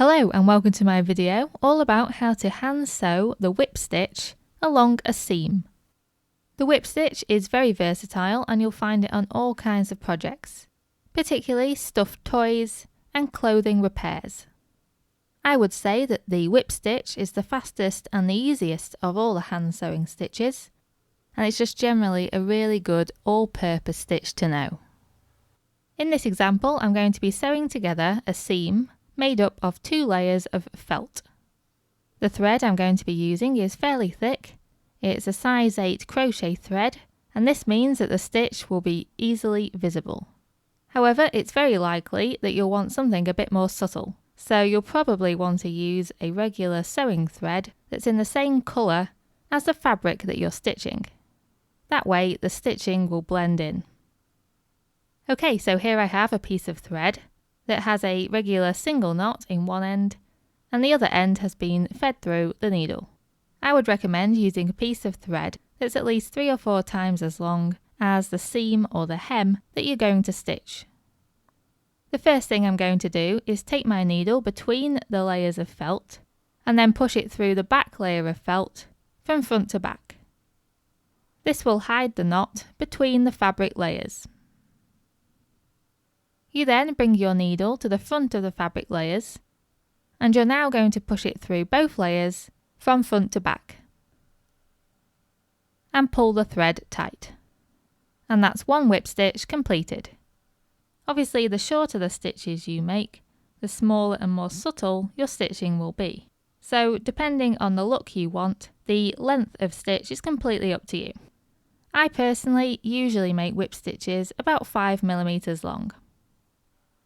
Hello and welcome to my video all about how to hand sew the whip stitch along a seam. The whip stitch is very versatile and you'll find it on all kinds of projects, particularly stuffed toys and clothing repairs. I would say that the whip stitch is the fastest and the easiest of all the hand sewing stitches, and it's just generally a really good all-purpose stitch to know. In this example, I'm going to be sewing together a seam made up of 2 layers of felt. The thread I'm going to be using is fairly thick. It's a size 8 crochet thread, and this means that the stitch will be easily visible. However, it's very likely that you'll want something a bit more subtle, so you'll probably want to use a regular sewing thread that's in the same colour as the fabric that you're stitching. That way the stitching will blend in. Okay, so here I have a piece of thread that has a regular single knot in one end and the other end has been fed through the needle. I would recommend using a piece of thread that's at least 3 or 4 times as long as the seam or the hem that you're going to stitch. The first thing I'm going to do is take my needle between the layers of felt and then push it through the back layer of felt from front to back. This will hide the knot between the fabric layers. You then bring your needle to the front of the fabric layers and you're now going to push it through both layers from front to back and pull the thread tight. And that's one whip stitch completed. Obviously, the shorter the stitches you make, the smaller and more subtle your stitching will be. So depending on the look you want, the length of stitch is completely up to you. I personally usually make whip stitches about 5mm long.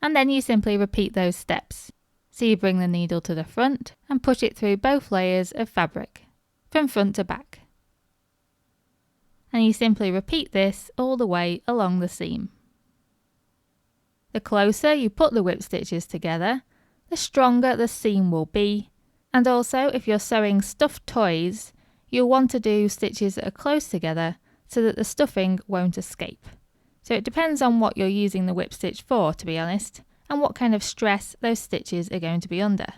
And then you simply repeat those steps. So you bring the needle to the front and push it through both layers of fabric, from front to back. And you simply repeat this all the way along the seam. The closer you put the whip stitches together, the stronger the seam will be. And also, if you're sewing stuffed toys, you'll want to do stitches that are close together so that the stuffing won't escape. So it depends on what you're using the whip stitch for, to be honest, and what kind of stress those stitches are going to be under.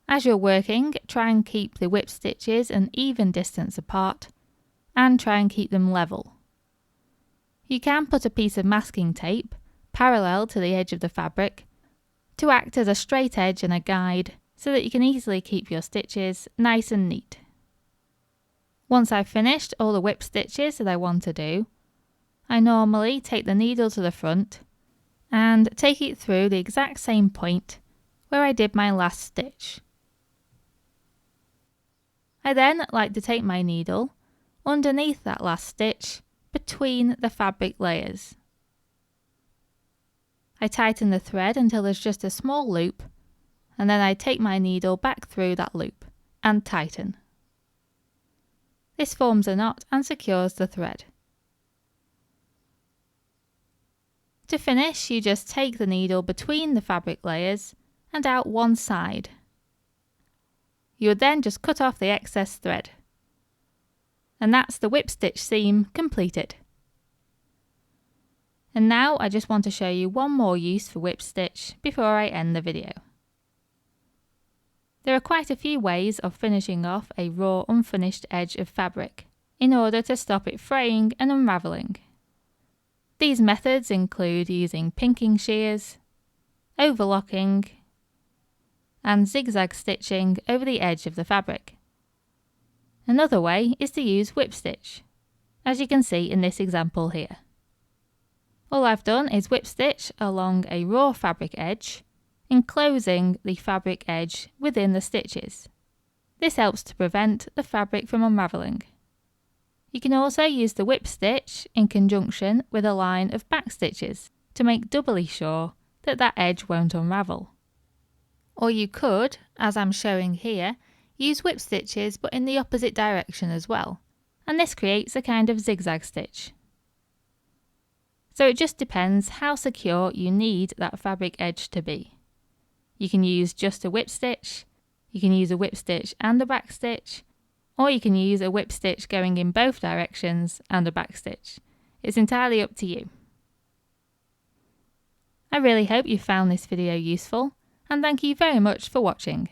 As you're working, try and keep the whip stitches an even distance apart and try and keep them level. You can put a piece of masking tape parallel to the edge of the fabric to act as a straight edge and a guide so that you can easily keep your stitches nice and neat. Once I've finished all the whip stitches that I want to do, I normally take the needle to the front and take it through the exact same point where I did my last stitch. I then like to take my needle underneath that last stitch between the fabric layers. I tighten the thread until there's just a small loop, and then I take my needle back through that loop and tighten. This forms a knot and secures the thread. To finish, you just take the needle between the fabric layers and out one side. You would then just cut off the excess thread. And that's the whip stitch seam completed. And now I just want to show you one more use for whip stitch before I end the video. There are quite a few ways of finishing off a raw unfinished edge of fabric in order to stop it fraying and unravelling. These methods include using pinking shears, overlocking, and zigzag stitching over the edge of the fabric. Another way is to use whip stitch, as you can see in this example here. All I've done is whip stitch along a raw fabric edge, enclosing the fabric edge within the stitches. This helps to prevent the fabric from unravelling. You can also use the whip stitch in conjunction with a line of back stitches to make doubly sure that that edge won't unravel. Or you could, as I'm showing here, use whip stitches but in the opposite direction as well, and this creates a kind of zigzag stitch. So it just depends how secure you need that fabric edge to be. You can use just a whip stitch, you can use a whip stitch and a back stitch, or you can use a whip stitch going in both directions and a back stitch. It's entirely up to you. I really hope you found this video useful, and thank you very much for watching.